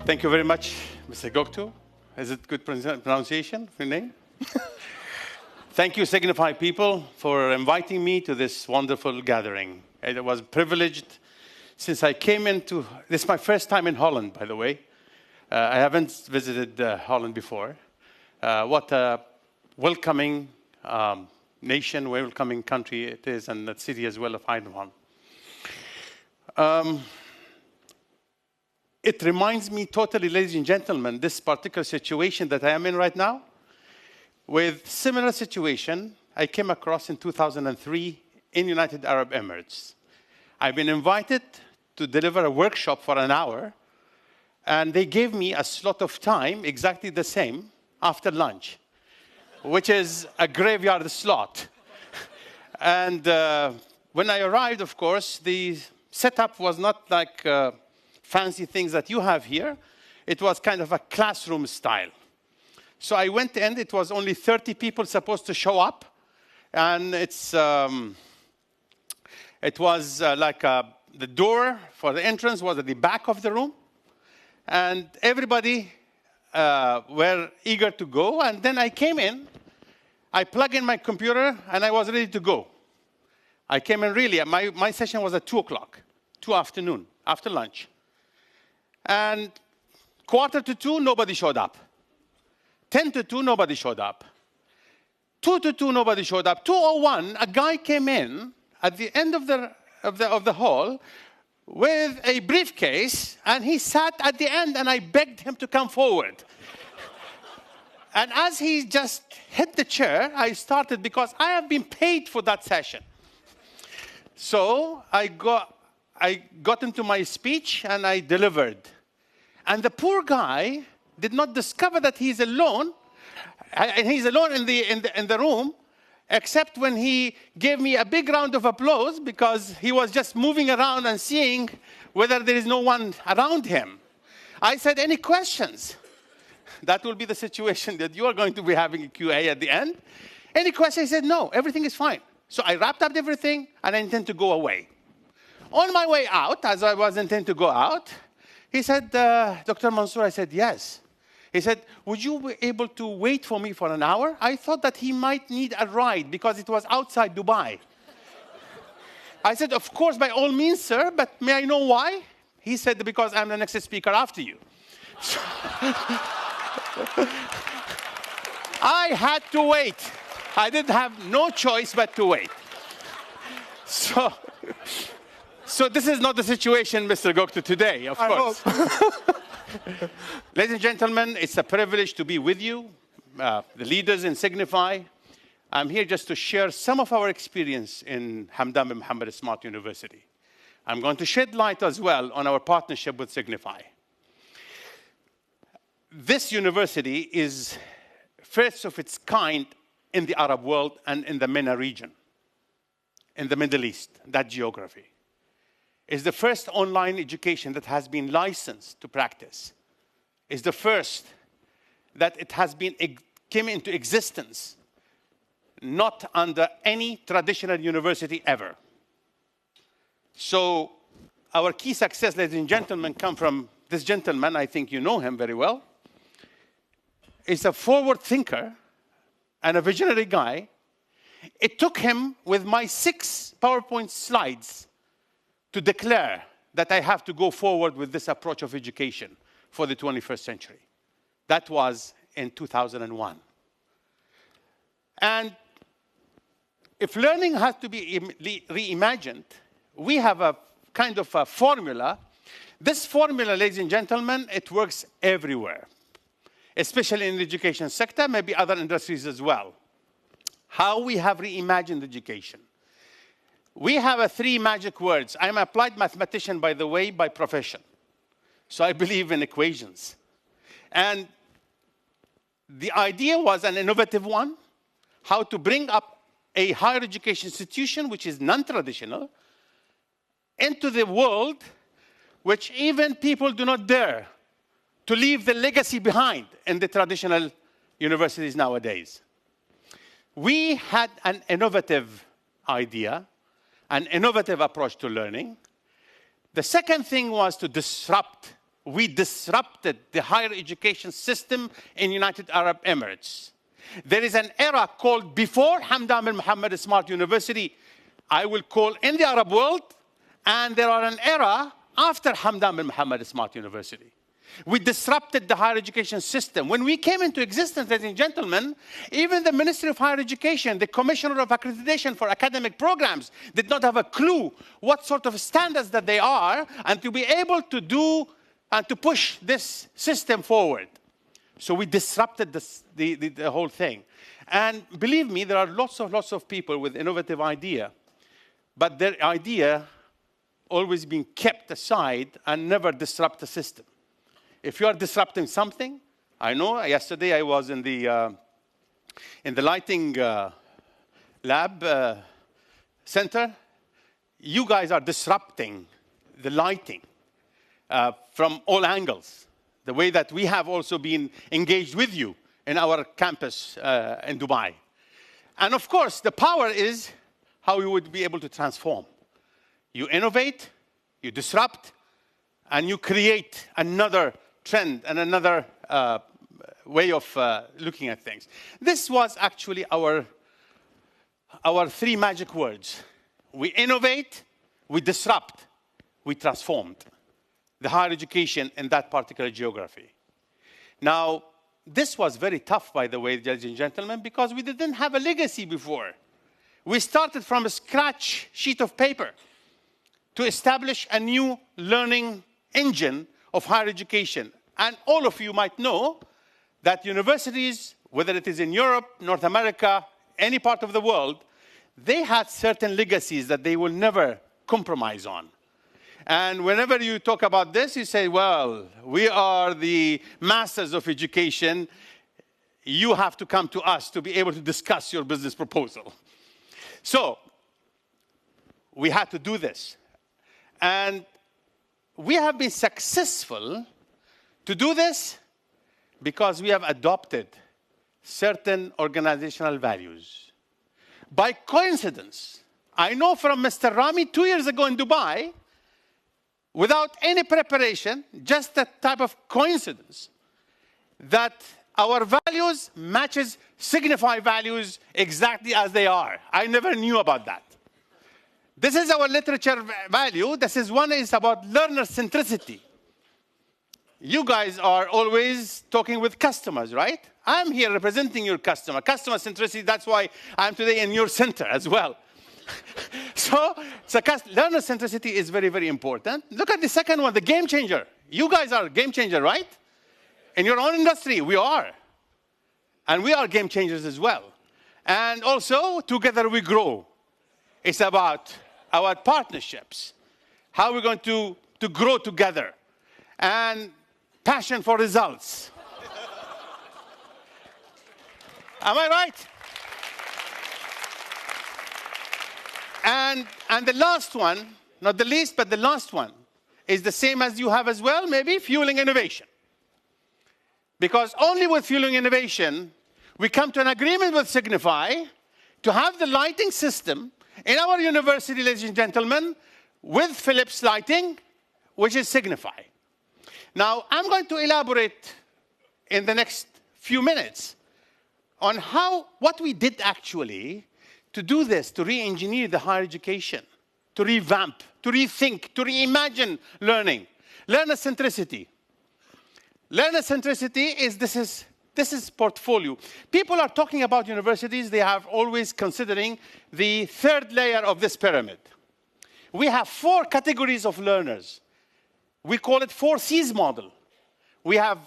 Thank you very much, Mr. Goktu. Is it good pronunciation of your name? Thank you, Signify people, for inviting me to this wonderful gathering. It was privileged since I came into, this is my first time in Holland, by the way. I haven't visited Holland before. What a welcoming nation, welcoming country it is, and that city as well of Eindhoven. It reminds me totally, ladies and gentlemen, this particular situation that I am in right now, with similar situation I came across in 2003 in United Arab Emirates. I've been invited to deliver a workshop for an hour, and they gave me a slot of time exactly the same after lunch, which is a graveyard slot. And when I arrived, of course, the setup was not like fancy things that you have here. It was kind of a classroom style. So I went in, it was only 30 people supposed to show up. And it was like the door for the entrance was at the back of the room. And everybody were eager to go. And then I came in, I plugged in my computer, and I was ready to go. I came in really, my session was at 2 o'clock, 2 afternoon, after lunch. And 1:45, nobody showed up. 1:50, nobody showed up. 2:45, nobody showed up. 2:01, a guy came in at the end of the hall with a briefcase, and he sat at the end, and I begged him to come forward. And as he just hit the chair, I started, because I have been paid for that session. So I got into my speech, and I delivered. And the poor guy did not discover that he's alone, and he's alone in the room, except when he gave me a big round of applause, because he was just moving around and seeing whether there is no one around him. I said, any questions? That will be the situation that you are going to be having a QA at the end. Any questions? He said, no, everything is fine. So I wrapped up everything, and I intend to go away. On my way out, as I was intending to go out, he said, Dr. Mansoor, I said, yes. He said, would you be able to wait for me for an hour? I thought that he might need a ride because it was outside Dubai. I said, of course, by all means, sir, but may I know why? He said, because I'm the next speaker after you. So I had to wait. I didn't have no choice but to wait. So this is not the situation, Mr. Goktu, today, of course. Ladies and gentlemen, it's a privilege to be with you, the leaders in Signify. I'm here just to share some of our experience in Hamdan bin Mohammed Smart University. I'm going to shed light as well on our partnership with Signify. This university is first of its kind in the Arab world and in the MENA region, in the Middle East, that geography. It's the first online education that has been licensed to practice. It's the first that it has came into existence, not under any traditional university ever. So our key success, ladies and gentlemen, come from this gentleman. I think you know him very well. He's a forward thinker and a visionary guy. It took him with my 6 PowerPoint slides to declare that I have to go forward with this approach of education for the 21st century. That was in 2001. And if learning has to be reimagined, we have a kind of a formula. This formula, ladies and gentlemen, it works everywhere, especially in the education sector, maybe other industries as well. How we have reimagined education. We have 3 magic words. I'm an applied mathematician, by the way, by profession. So I believe in equations. And the idea was an innovative one, how to bring up a higher education institution, which is non-traditional, into the world which even people do not dare to leave the legacy behind in the traditional universities nowadays. We had an innovative idea, an innovative approach to learning. The second thing was to disrupt we disrupted the higher education system in United Arab Emirates. There is an era called before Hamdan bin Mohammed Smart University, I will call in the Arab world, and there are an era after Hamdan bin Mohammed Smart University. We disrupted the higher education system. When we came into existence, ladies and gentlemen, even the Ministry of Higher Education, the Commissioner of Accreditation for Academic Programs, did not have a clue what sort of standards that they are, and to be able to do and to push this system forward. So we disrupted the whole thing. And believe me, there are lots of people with innovative idea, but their idea always being kept aside and never disrupt the system. If you are disrupting something, I know yesterday I was in the lighting lab center. You guys are disrupting the lighting from all angles. The way that we have also been engaged with you in our campus in Dubai. And of course, the power is how you would be able to transform. You innovate, you disrupt, and you create another trend and another way of looking at things. This was actually our three magic words. We innovate, we disrupt, we transformed the higher education in that particular geography. Now, this was very tough, by the way, ladies and gentlemen, because we didn't have a legacy before. We started from a scratch sheet of paper to establish a new learning engine of higher education. And all of you might know that universities, whether it is in Europe, North America, any part of the world, they had certain legacies that they will never compromise on. And whenever you talk about this, you say, well, we are the masters of education. You have to come to us to be able to discuss your business proposal. So we had to do this. And we have been successful to do this because we have adopted certain organizational values. By coincidence, I know from Mr. Rami 2 years ago in Dubai, without any preparation, just that type of coincidence, that our values matches Signify values exactly as they are. I never knew about that. This is our literature value. One is about learner centricity. You guys are always talking with customers, right? I'm here representing your customer. Customer centricity, that's why I'm today in your center as well. So learner centricity is very, very important. Look at the second one, the game changer. You guys are game changer, right? In your own industry, we are. And we are game changers as well. And also, together we grow. It's about our partnerships. How we're going to grow together. And passion for results. Am I right? And the last one, not the least, but the last one, is the same as you have as well, maybe fueling innovation. Because only with fueling innovation, we come to an agreement with Signify to have the lighting system in our university, ladies and gentlemen, with Philips lighting, which is Signify. Now, I'm going to elaborate in the next few minutes on what we did actually to do this, to re-engineer the higher education, to revamp, to rethink, to reimagine learning. Learner centricity. Learner centricity this is portfolio. People are talking about universities, they are always considering the third layer of this pyramid. We have 4 categories of learners. We call it 4 C's model. We have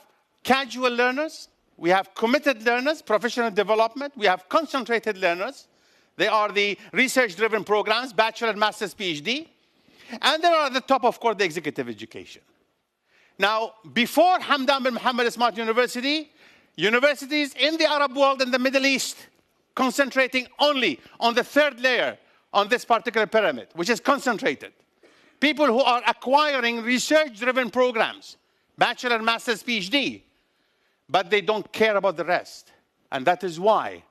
casual learners, we have committed learners, professional development, we have concentrated learners. They are the research-driven programs, bachelor, master's, PhD. And there are at the top, of course, the executive education. Now, before Hamdan bin Mohammed Smart University, universities in the Arab world and the Middle East concentrating only on the third layer on this particular pyramid, which is concentrated. People who are acquiring research-driven programs, bachelor, master's, PhD, but they don't care about the rest. And that is why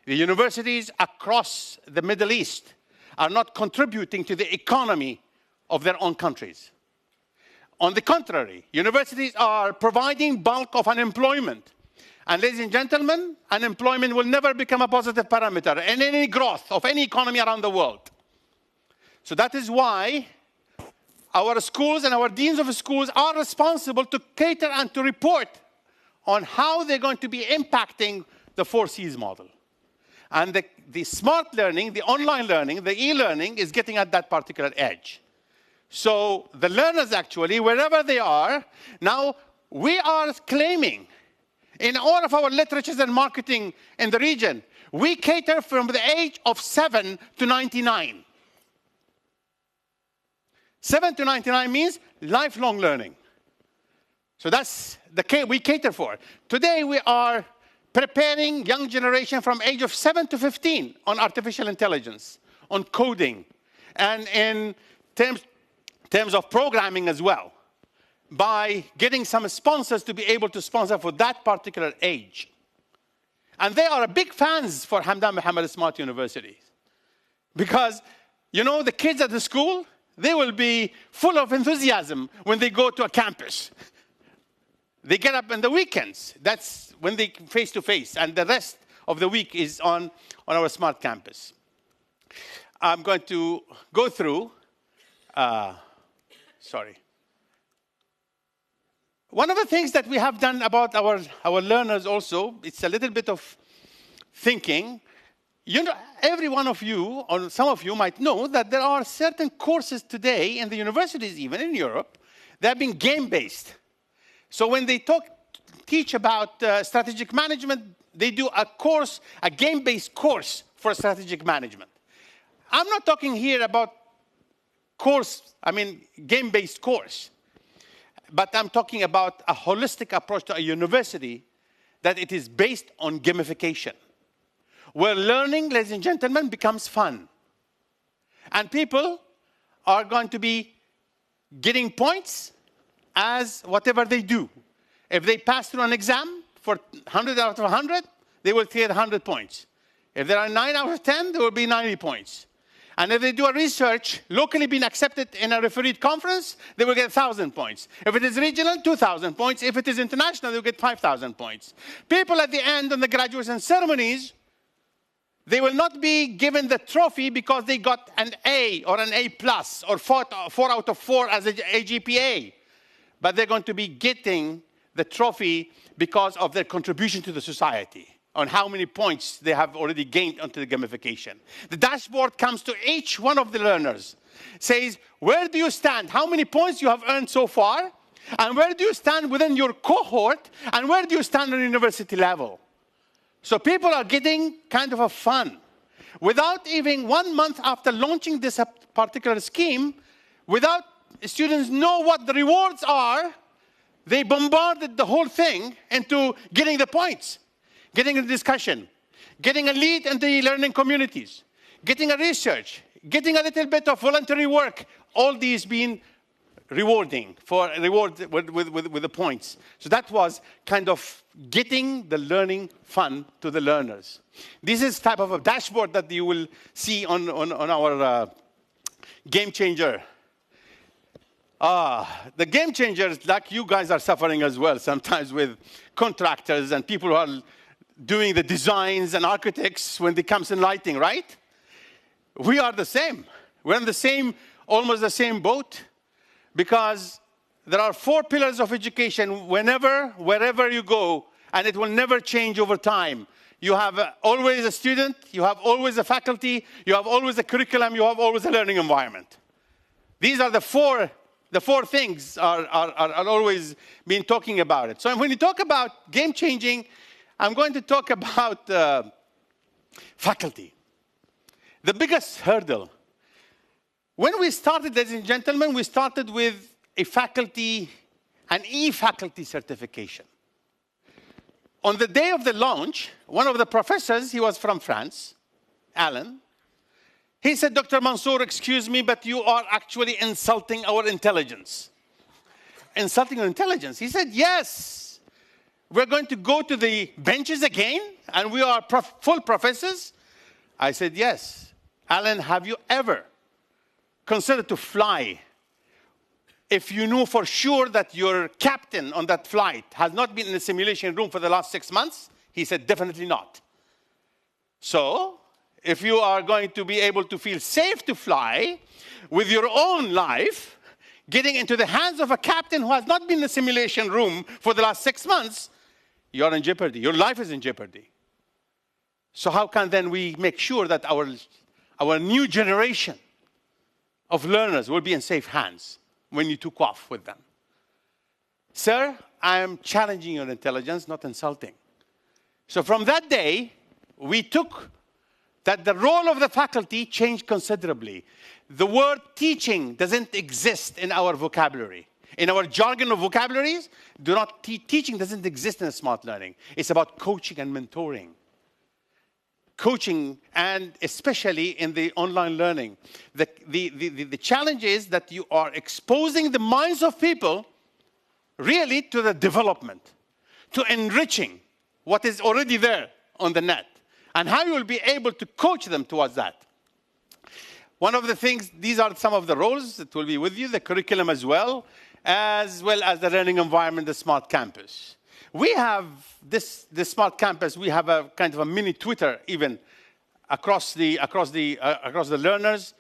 the universities across the Middle East are not contributing to the economy of their own countries. On the contrary, universities are providing bulk of unemployment. And ladies and gentlemen, unemployment will never become a positive parameter in any growth of any economy around the world. So that is why our schools and our deans of schools are responsible to cater and to report on how they're going to be impacting the 4Cs model. And the smart learning, the online learning, the e-learning is getting at that particular edge. So the learners actually, wherever they are, now we are claiming in all of our literatures and marketing in the region, we cater from the age of 7 to 99. 7 to 99 means lifelong learning. So that's the we cater for. Today we are preparing young generation from age of 7 to 15 on artificial intelligence, on coding, and in terms of programming as well, by getting some sponsors to be able to sponsor for that particular age. And they are big fans for Hamdan Mohammed Smart University. Because, you know, the kids at the school, they will be full of enthusiasm when they go to a campus. They get up on the weekends. That's when they face-to-face. And the rest of the week is on our smart campus. I'm going to go through, One of the things that we have done about our learners also, it's a little bit of thinking. You know, every one of you, or some of you might know that there are certain courses today in the universities, even in Europe, that have been game-based. So when they teach about strategic management, they do a game-based course for strategic management. I'm not talking here about game-based course. But I'm talking about a holistic approach to a university that it is based on gamification, where learning, ladies and gentlemen, becomes fun. And people are going to be getting points as whatever they do. If they pass through an exam for 100 out of 100, they will get 100 points. If there are 9 out of 10, there will be 90 points. And if they do a research locally being accepted in a refereed conference, they will get 1,000 points. If it is regional, 2,000 points. If it is international, they will get 5,000 points. People at the end on the graduation ceremonies, they will not be given the trophy because they got an A or an A plus or 4 out of 4 as a GPA. But they're going to be getting the trophy because of their contribution to the society, on how many points they have already gained onto the gamification. The dashboard comes to each one of the learners, says, where do you stand? How many points you have earned so far? And where do you stand within your cohort? And where do you stand on university level? So people are getting kind of a fun. Without even 1 month after launching this particular scheme, without students know what the rewards are, they bombarded the whole thing into getting the points. Getting a discussion, getting a lead in the learning communities, getting a research, getting a little bit of voluntary work, all these being rewarding with the points. So that was kind of getting the learning fun to the learners. This is type of a dashboard that you will see on our game changer. The game changers, like you guys are suffering as well sometimes with contractors and people who are doing the designs and architects when it comes in lighting, right? We are the same. We're in the same, almost the same boat, because there are 4 pillars of education wherever you go, and it will never change over time. You have always a student, you have always a faculty, you have always a curriculum, you have always a learning environment. These are the four things are always been talking about it. So when you talk about game changing, I'm going to talk about faculty. The biggest hurdle. When we started, ladies and gentlemen, we started with an e-faculty certification. On the day of the launch, one of the professors, he was from France, Alan, he said, Dr. Mansoor, excuse me, but you are actually insulting our intelligence. Insulting our intelligence? He said, yes. We're going to go to the benches again, and we are full professors? I said, yes. Alan, have you ever considered to fly if you knew for sure that your captain on that flight has not been in a simulation room for the last 6 months? He said, definitely not. So, if you are going to be able to feel safe to fly with your own life, getting into the hands of a captain who has not been in a simulation room for the last 6 months, you're in jeopardy. Your life is in jeopardy. So how can then we make sure that our new generation of learners will be in safe hands when you took off with them? Sir, I am challenging your intelligence, not insulting. So from that day, we took that the role of the faculty changed considerably. The word teaching doesn't exist in our vocabulary. In our jargon of vocabularies, teaching doesn't exist in smart learning. It's about coaching and mentoring. Coaching, and especially in the online learning. The challenge is that you are exposing the minds of people really to the development, to enriching what is already there on the net, and how you will be able to coach them towards that. One of the things, these are some of the roles that will be with you, the curriculum as well as the learning environment, the smart campus. We have this smart campus. We have a kind of a mini Twitter even across the learners,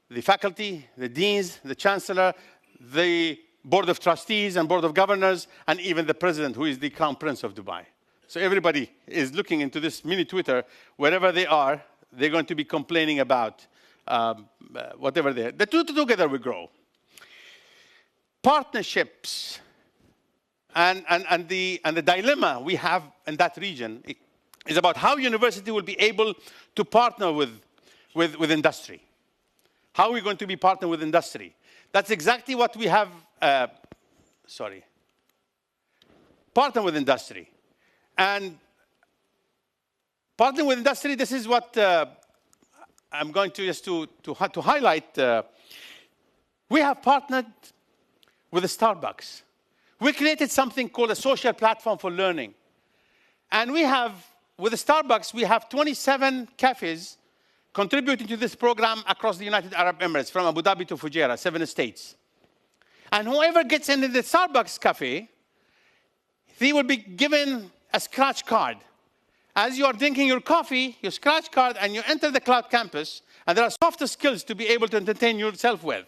the faculty, the deans, the chancellor, the board of trustees and board of governors, and even the president, who is the crown prince of Dubai. So everybody is looking into this mini Twitter. Wherever they are, they're going to be complaining about whatever they are. The two together we grow. Partnerships. And the dilemma we have in that region is about how university will be able to partner with industry. How are we going to be partner with industry? That's exactly what we have. Partner with industry. And partner with industry, this is what I'm going to just to highlight. We have partnered with Starbucks. We created something called a social platform for learning. And we have, with Starbucks, we have 27 cafes contributing to this program across the United Arab Emirates, from Abu Dhabi to Fujairah, 7 states. And whoever gets into the Starbucks cafe, they will be given a scratch card. As you are drinking your coffee, your scratch card, and you enter the cloud campus, and there are softer skills to be able to entertain yourself with.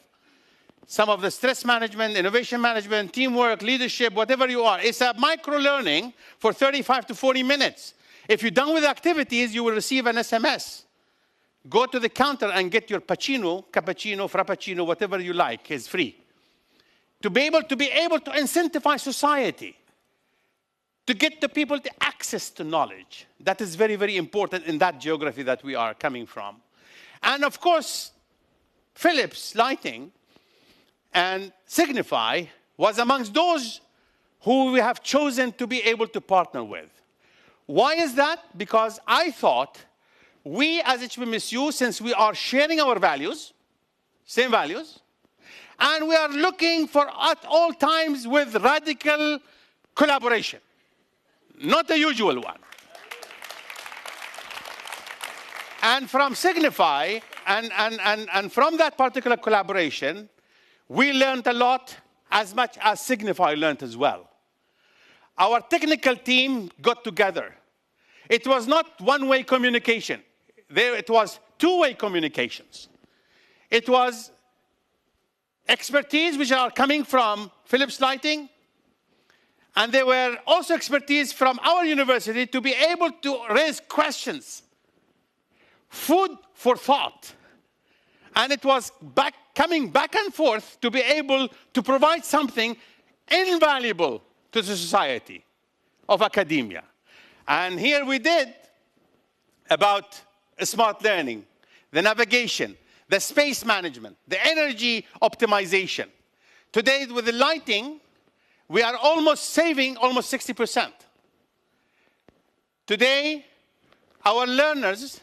Some of the stress management, innovation management, teamwork, leadership, whatever you are. It's a micro-learning for 35 to 40 minutes. If you're done with activities, you will receive an SMS. Go to the counter and get your cappuccino, frappuccino, whatever you like. It's free. To be able to incentivize society. To get the people the access to knowledge. That is very, very important in that geography that we are coming from. And of course, Philips Lighting and Signify was amongst those who we have chosen to be able to partner with. Why is that? Because I thought we as HBMSU, since we are sharing our values, same values, and we are looking for at all times with radical collaboration, not the usual one. And from Signify and from that particular collaboration, we learned a lot, as much as Signify learned as well. Our technical team got together. It was not one-way communication. It was two-way communications. It was expertise which are coming from Philips Lighting, and there were also expertise from our university to be able to raise questions. Food for thought. And it was coming back and forth to be able to provide something invaluable to the society of academia. And here we did about smart learning, the navigation, the space management, the energy optimization. Today, with the lighting, we are almost saving almost 60%. Today, our learners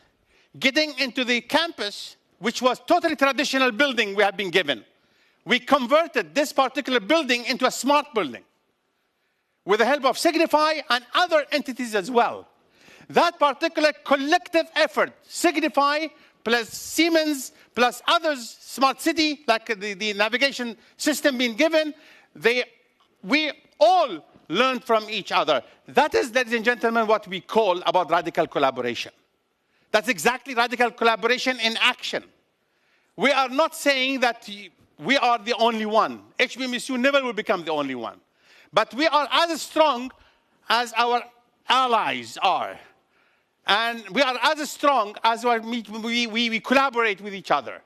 getting into the campus, which was totally traditional building we have been given. We converted this particular building into a smart building with the help of Signify and other entities as well. That particular collective effort, Signify plus Siemens, plus others, smart city, like the navigation system being given, we all learn from each other. That is, ladies and gentlemen, what we call about radical collaboration. That's exactly radical collaboration in action. We are not saying that we are the only one. HBMSU never will become the only one. But we are as strong as our allies are. And we are as strong as we collaborate with each other.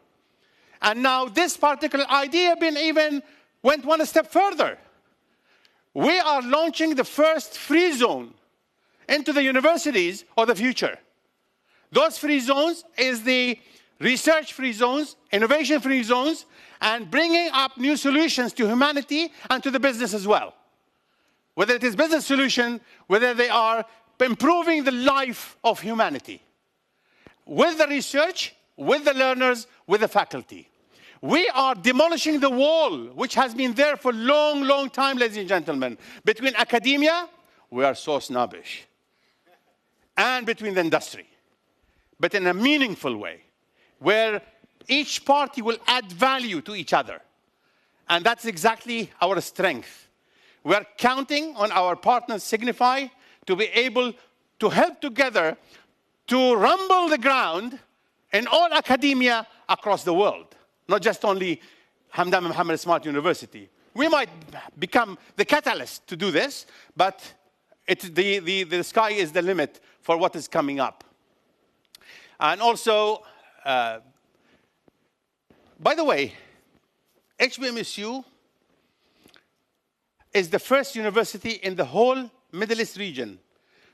And now this particular idea even went one step further. We are launching the first free zone into the universities of the future. Those free zones is the research free zones, innovation free zones, and bringing up new solutions to humanity and to the business as well. Whether it is business solution, whether they are improving the life of humanity. With the research, with the learners, with the faculty. We are demolishing the wall, which has been there for a long, long time, ladies and gentlemen. Between academia, we are so snobbish. And between the industry. But in a meaningful way, where each party will add value to each other. And that's exactly our strength. We are counting on our partners, Signify, to be able to help together to rumble the ground in all academia across the world. Not just only Hamdan Mohammed Smart University. We might become the catalyst to do this, but the sky is the limit for what is coming up. And also, by the way, HBMSU is the first university in the whole Middle East region.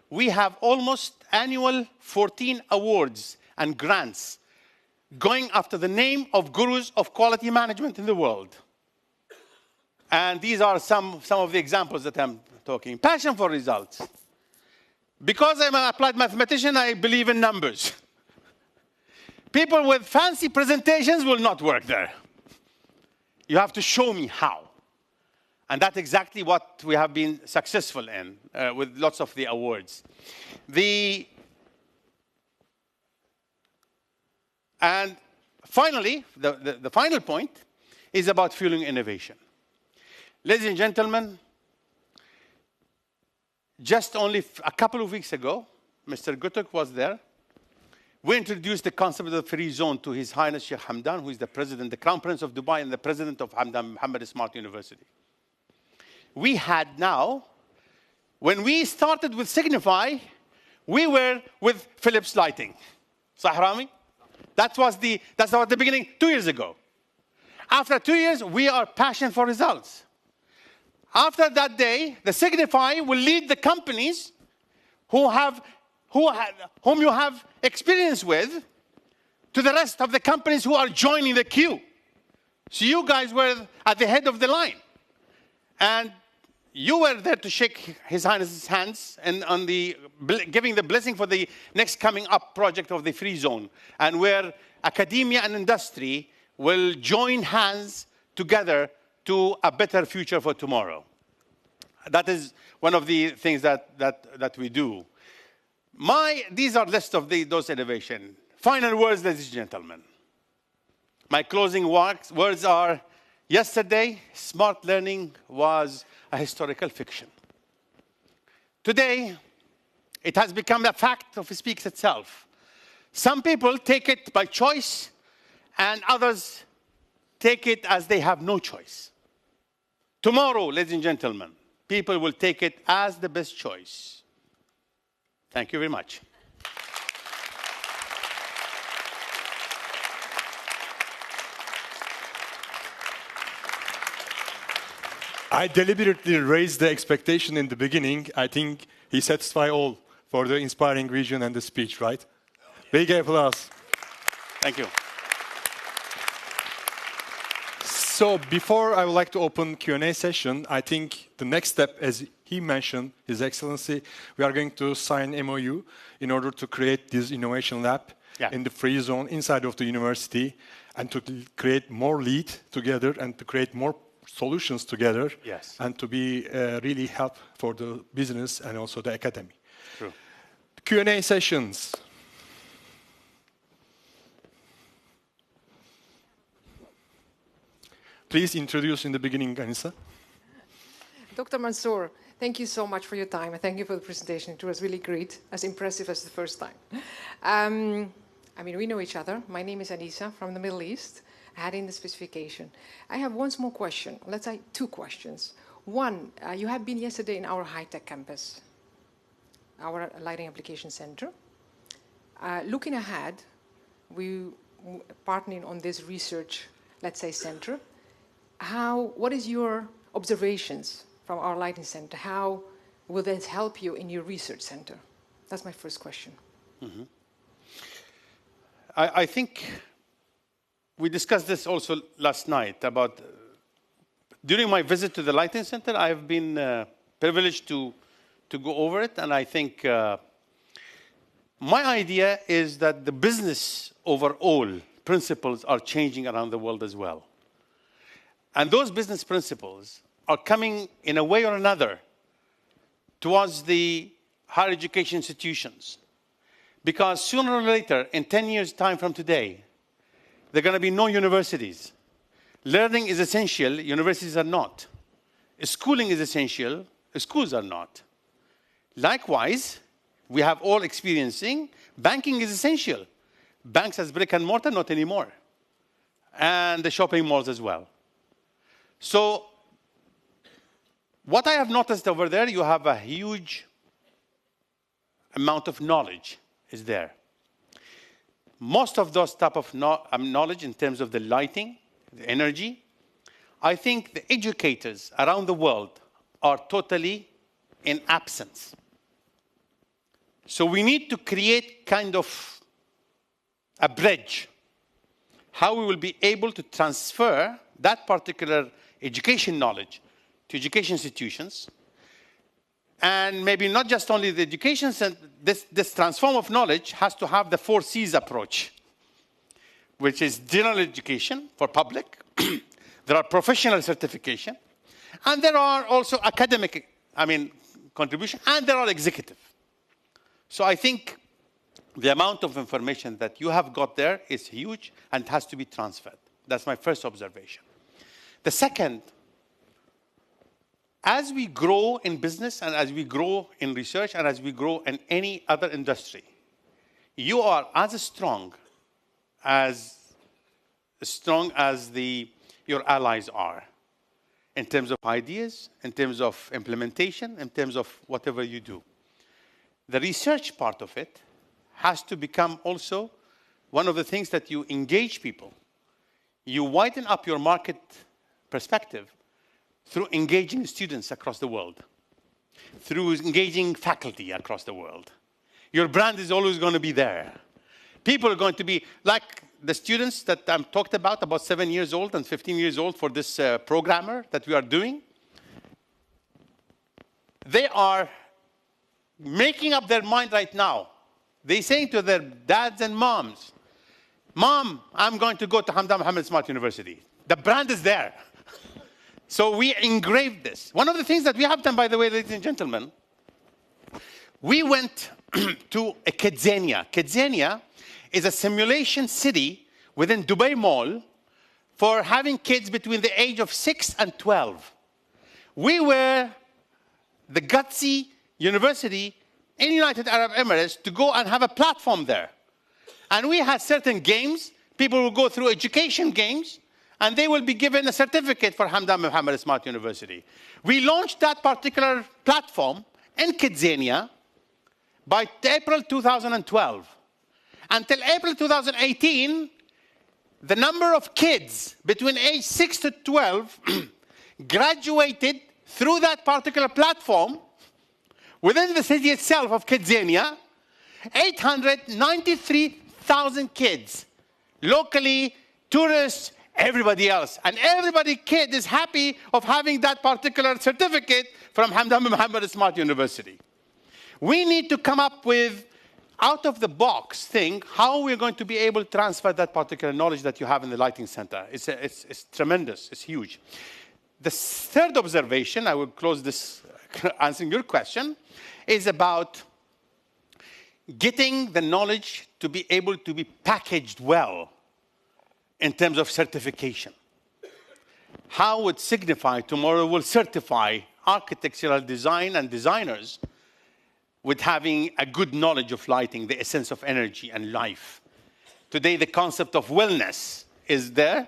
We have almost annual 14 awards and grants going after the name of gurus of quality management in the world. And these are some of the examples that I'm talking. Passion for results. Because I'm an applied mathematician, I believe in numbers. People with fancy presentations will not work there. You have to show me how. And that's exactly what we have been successful in with lots of the awards. And finally, the final point is about fueling innovation. Ladies and gentlemen, just only a couple of weeks ago, Mr. Gutuk was there. We introduced the concept of the free zone to His Highness Sheikh Hamdan, who is the president, the Crown Prince of Dubai, and the president of Hamdan Mohammed Smart University. We had now, when we started with Signify, we were with Philips Lighting. Sahrami? That was the beginning 2 years ago. After 2 years, we are passionate for results. After that day, the Signify will lead the companies whom you have experience with to the rest of the companies who are joining the queue. So you guys were at the head of the line. And you were there to shake His Highness's hands and giving the blessing for the next coming up project of the free zone, and where academia and industry will join hands together to a better future for tomorrow. That is one of the things that we do. These are lists of those innovations. Final words, ladies and gentlemen. My closing words are, yesterday, smart learning was a historical fiction. Today, it has become a fact of speaks itself. Some people take it by choice, and others take it as they have no choice. Tomorrow, ladies and gentlemen, people will take it as the best choice. Thank you very much. I deliberately raised the expectation in the beginning. I think he satisfied all for the inspiring vision and the speech, right? Big applause. Thank you. So before I would like to open Q&A session, I think the next step, as he mentioned, His Excellency, we are going to sign MOU in order to create this innovation lab in the free zone inside of the university, and to create more lead together and to create more solutions together, and to be really help for the business and also the academy. True. Q&A sessions. please introduce in the beginning, Anissa. Dr. Mansoor, thank you so much for your time, and thank you for the presentation. It was really great, as impressive as the first time. I mean, we know each other. My name is Anissa from the Middle East, adding the specification. I have one small question. Let's say two questions. One, you had been yesterday in our high-tech campus, our Lighting Application Center. Looking ahead, we partnering on this research, let's say, center. What is your observations from our lighting center? How will this help you in your research center? That's my first question. Mm-hmm. I think we discussed this also last night about, during my visit to the lighting center, I've been privileged to go over it, and I think my idea is that the business overall principles are changing around the world as well. And those business principles are coming in a way or another towards the higher education institutions. Because sooner or later, in 10 years' time from today, there are going to be no universities. Learning is essential, universities are not. Schooling is essential, schools are not. Likewise, we have all experiencing, banking is essential. Banks as brick and mortar, not anymore. And the shopping malls as well. So, what I have noticed over there, you have a huge amount of knowledge is there. Most of those type of knowledge in terms of the lighting, the energy, I think the educators around the world are totally in absence. So we need to create kind of a bridge, how we will be able to transfer that particular education knowledge to education institutions, and maybe not just only the education, this transform of knowledge has to have the 4 C's approach, which is general education for public, there are professional certification, and there are also academic, contribution, and there are executive. So I think the amount of information that you have got there is huge and has to be transferred. That's my first observation. The second, as we grow in business and as we grow in research and as we grow in any other industry, you are as strong as your allies are in terms of ideas, in terms of implementation, in terms of whatever you do. The research part of it has to become also one of the things that you engage people. You widen up your market perspective through engaging students across the world, through engaging faculty across the world. Your brand is always going to be there. People are going to be, like the students that I talked about 7 years old and 15 years old for this programmer that we are doing. They are making up their mind right now. They're saying to their dads and moms, Mom, I'm going to go to Hamdan Mohammed Smart University. The brand is there. So we engraved this. One of the things that we have done, by the way, ladies and gentlemen, we went to a Kidzania. Kidzania is a simulation city within Dubai Mall for having kids between the age of 6 and 12. We were the gutsy university in United Arab Emirates to go and have a platform there. And we had certain games. People will go through education games, and they will be given a certificate for Hamdan Mohammed Smart University. We launched that particular platform in Kidzania by April 2012. Until April 2018, the number of kids between age 6 to 12 graduated through that particular platform within the city itself of Kidzania, 893,000 kids, locally, tourists, everybody else. And everybody kid is happy of having that particular certificate from Hamdan Mohammed Smart University. We need to come up with out-of-the-box thing, how we're going to be able to transfer that particular knowledge that you have in the lighting center. It's tremendous, it's huge. The third observation, I will close this answering your question, is about getting the knowledge to be able to be packaged well in terms of certification. how would Signify tomorrow will certify architectural design and designers with having a good knowledge of lighting, the essence of energy and life. Today, the concept of wellness is there.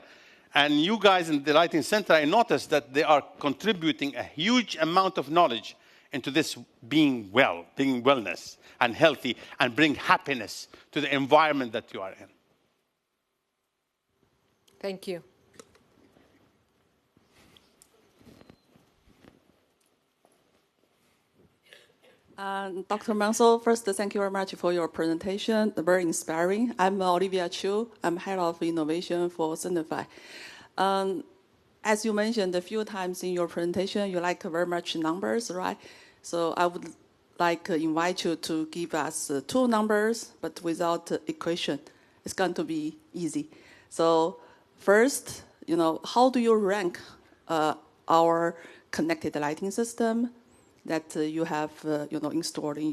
And you guys in the Lighting Center, I noticed that they are contributing a huge amount of knowledge into this being well, being wellness and healthy, and bring happiness to the environment that you are in. Thank you. Dr. Mansoor, first, thank you very much for your presentation. Very inspiring. I'm Olivia Chu. I'm head of innovation for Signify. As you mentioned a few times in your presentation, you like very much numbers, right? So I would like to invite you to give us two numbers, but without equation. It's going to be easy. So first, how do you rank our connected lighting system that you have installed in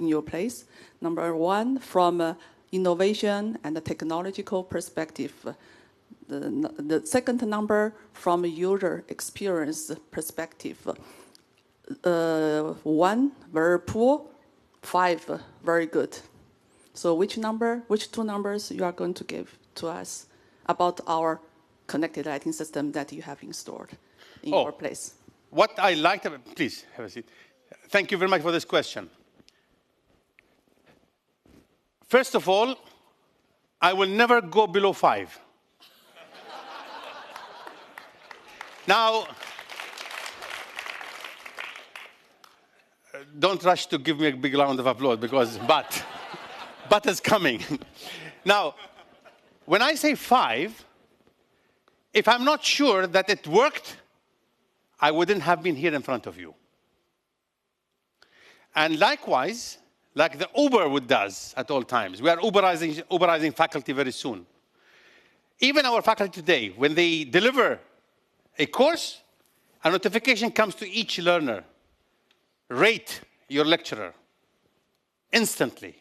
your place? Number one, from innovation and a technological perspective. The second number, from a user experience perspective. 1, very poor. 5, very good. So which two numbers you are going to give to us about our connected lighting system that you have installed in your place? What I liked about, please have a seat. Thank you very much for this question. First of all, I will never go below 5. Now, don't rush to give me a big round of applause because but is coming. Now, when I say 5, if I'm not sure that it worked, I wouldn't have been here in front of you. And likewise, like the Uber does at all times, we are Uberizing faculty very soon. Even our faculty today, when they deliver a course, a notification comes to each learner. Rate your lecturer instantly.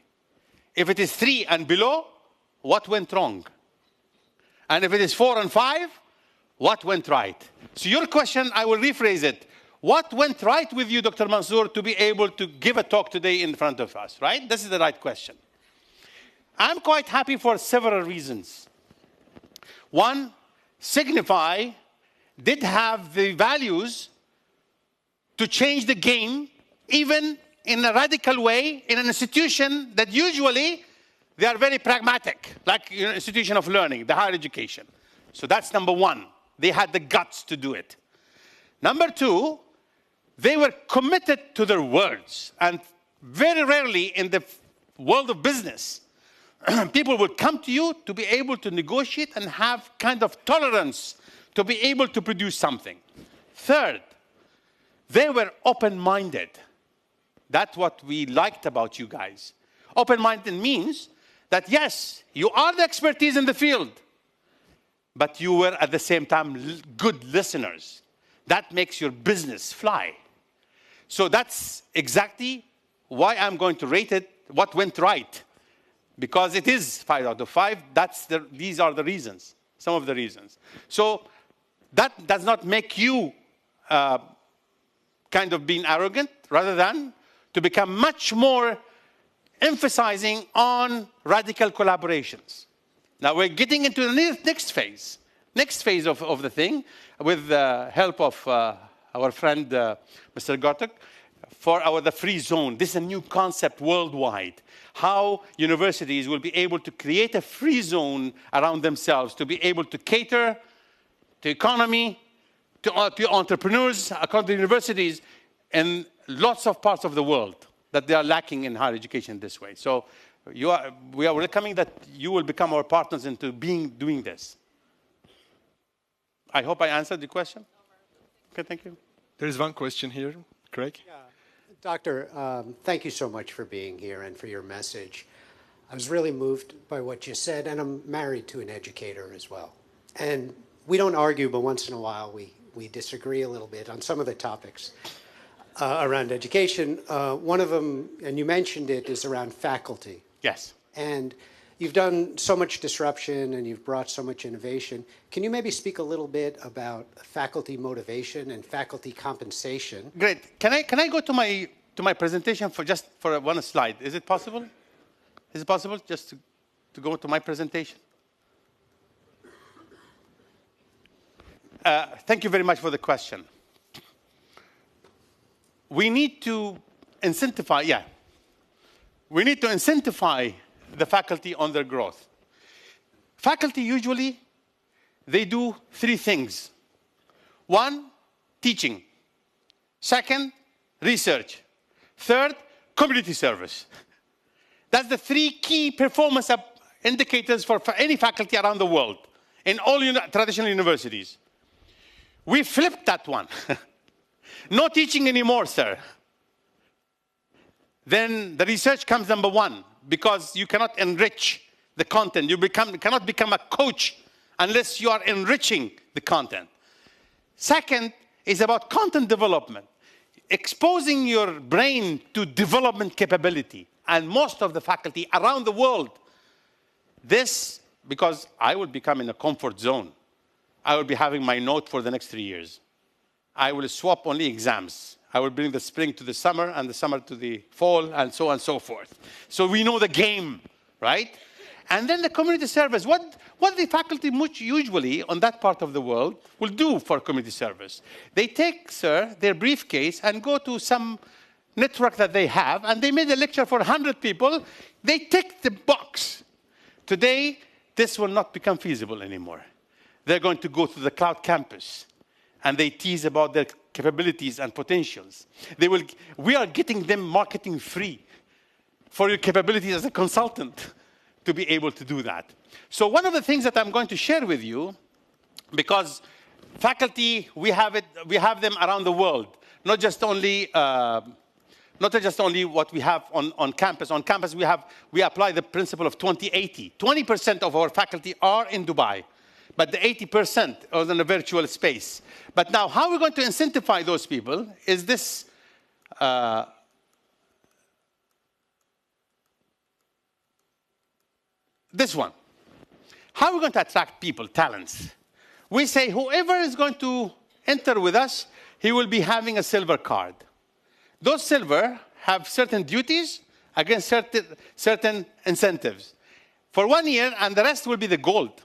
If it is 3 and below, what went wrong? And if it is 4 and 5, what went right? So your question, I will rephrase it. What went right with you, Dr. Mansoor, to be able to give a talk today in front of us, right? This is the right question. I'm quite happy for several reasons. One, Signify did have the values to change the game, even in a radical way, in an institution that usually they are very pragmatic, like institution of learning, the higher education. So that's number one. They had the guts to do it. Number two, they were committed to their words. And very rarely in the world of business, people will come to you to be able to negotiate and have kind of tolerance to be able to produce something. Third, they were open-minded. That's what we liked about you guys. Open-minded means that, yes, you are the expertise in the field, but you were at the same time good listeners. That makes your business fly. So that's exactly why I'm going to rate it, what went right. Because it is 5 out of 5. These are the reasons, some of the reasons. So that does not make you kind of being arrogant, rather than to become much more emphasizing on radical collaborations. Now we're getting into the next phase of the thing, with the help of our friend Mr. Gartuk, for the free zone. This is a new concept worldwide. How universities will be able to create a free zone around themselves to be able to cater to economy, to entrepreneurs, according to universities, in lots of parts of the world that they are lacking in higher education this way. So we are welcoming that you will become our partners into doing this. I hope I answered the question. Okay, thank you. There is one question here, Craig. Yeah. Doctor, thank you so much for being here and for your message. I was really moved by what you said, and I'm married to an educator as well. And we don't argue, but once in a while we disagree a little bit on some of the topics around education. One of them, and you mentioned it, is around faculty. Yes. And You've done so much disruption and you've brought so much innovation. Can you maybe speak a little bit about faculty motivation and faculty compensation? Great. Can I go to my presentation for one slide? Is it possible? Is it possible just to go to my presentation? Thank you very much for the question. We need to incentivize, we need to incentivize the faculty on their growth. Faculty usually, they do three things. One, teaching. Second, research. Third, community service. That's the three key performance indicators for any faculty around the world in all traditional universities. We flipped that one. No teaching anymore, sir. Then the research comes number one, because you cannot enrich the content. You cannot become a coach unless you are enriching the content. Second is about content development, exposing your brain to development capability. And most of the faculty around the world, this, because I will become in a comfort zone. I will be having my note for the next 3 years. I will swap only exams. I will bring the spring to the summer and the summer to the fall and so on and so forth. So we know the game, right? And then the community service. What the faculty usually on that part of the world will do for community service? They take, sir, their briefcase and go to some network that they have, and they made a lecture for 100 people. They tick the box. Today, this will not become feasible anymore. They're going to go to the cloud campus, and they tease about their capabilities and potentials. We are getting them marketing free for your capabilities as a consultant to be able to do that. So one of the things that I'm going to share with you, because faculty, we have them around the world, not just only what we have on campus. On campus, we apply the principle of 20-80. 20% of our faculty are in Dubai, but the 80% are in a virtual space. But now, how we're going to incentivize those people is this. This one. How are we going to attract people, talents? We say whoever is going to enter with us, he will be having a silver card. Those silver have certain duties against certain incentives. For 1 year, and the rest will be the gold.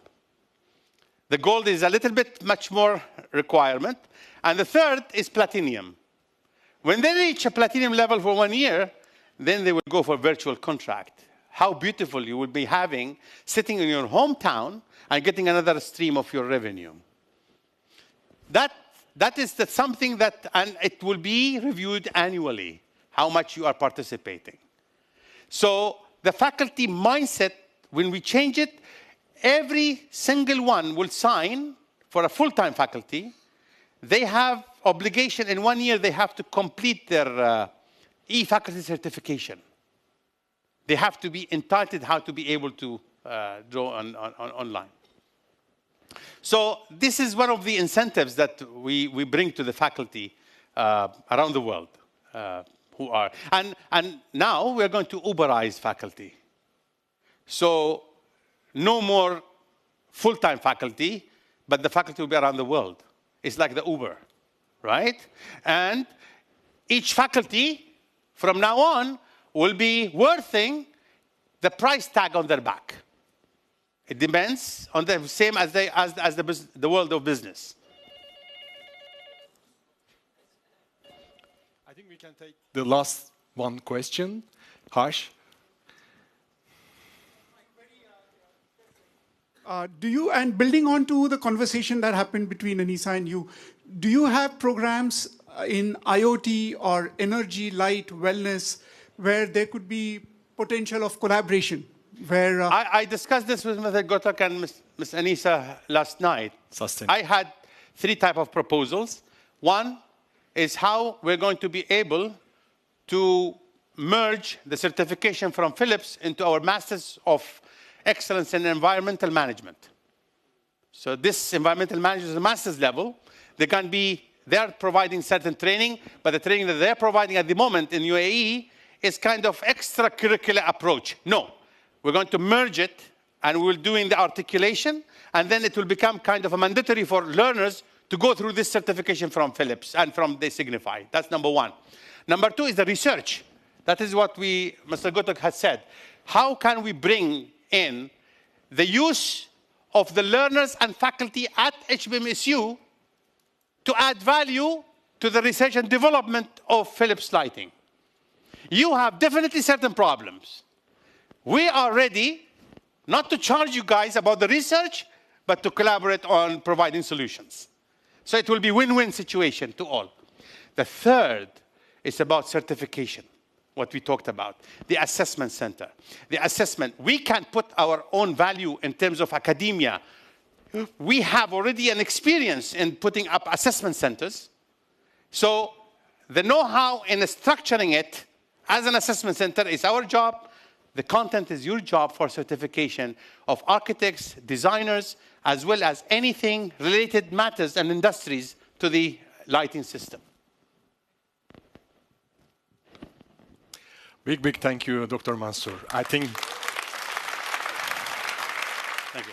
The gold is a little bit much more requirement. And the third is platinum. When they reach a platinum level for 1 year, then they will go for virtual contract. How beautiful you will be having, sitting in your hometown and getting another stream of your revenue. That is something that, and it will be reviewed annually, how much you are participating. So the faculty mindset, when we change it, every single one will sign for a full-time faculty. They have obligation in 1 year, they have to complete their e-faculty certification. They have to be entitled how to be able to draw online. So this is one of the incentives that we bring to the faculty around the world who are. And now we're going to Uberize faculty. So no more full-time faculty, but the faculty will be around the world. It's like the Uber, right? And each faculty from now on will be worthing the price tag on their back. It depends on the same as the world of business. I think we can take the last one question. Harsh? And building on to the conversation that happened between Anisa and you, do you have programs in IoT or energy, light, wellness, where there could be potential of collaboration? Where I discussed this with Mr. Gotak and Ms. Anisa last night. I had 3 types of proposals. One is how we're going to be able to merge the certification from Philips into our Masters of Excellence in Environmental Management. So this environmental management is a master's level. They are providing certain training, but the training that they're providing at the moment in UAE is kind of extracurricular approach. No, We're going to merge it, and we're doing the articulation, and then it will become kind of a mandatory for learners to go through this certification from Philips and from the Signify. That's number one. Number two is the research. That is what Mr. Gotok has said. How can we bring in the use of the learners and faculty at HBMSU to add value to the research and development of Philips lighting? You have definitely certain problems. We are ready not to charge you guys about the research, but to collaborate on providing solutions. So it will be a win-win situation to all. The third is about certification, what we talked about, the assessment center. The assessment, we can put our own value in terms of academia. We have already an experience in putting up assessment centers. So the know-how in structuring it as an assessment center is our job. The content is your job for certification of architects, designers, as well as anything related matters and industries to the lighting system. Big thank you, Dr. Mansoor. I think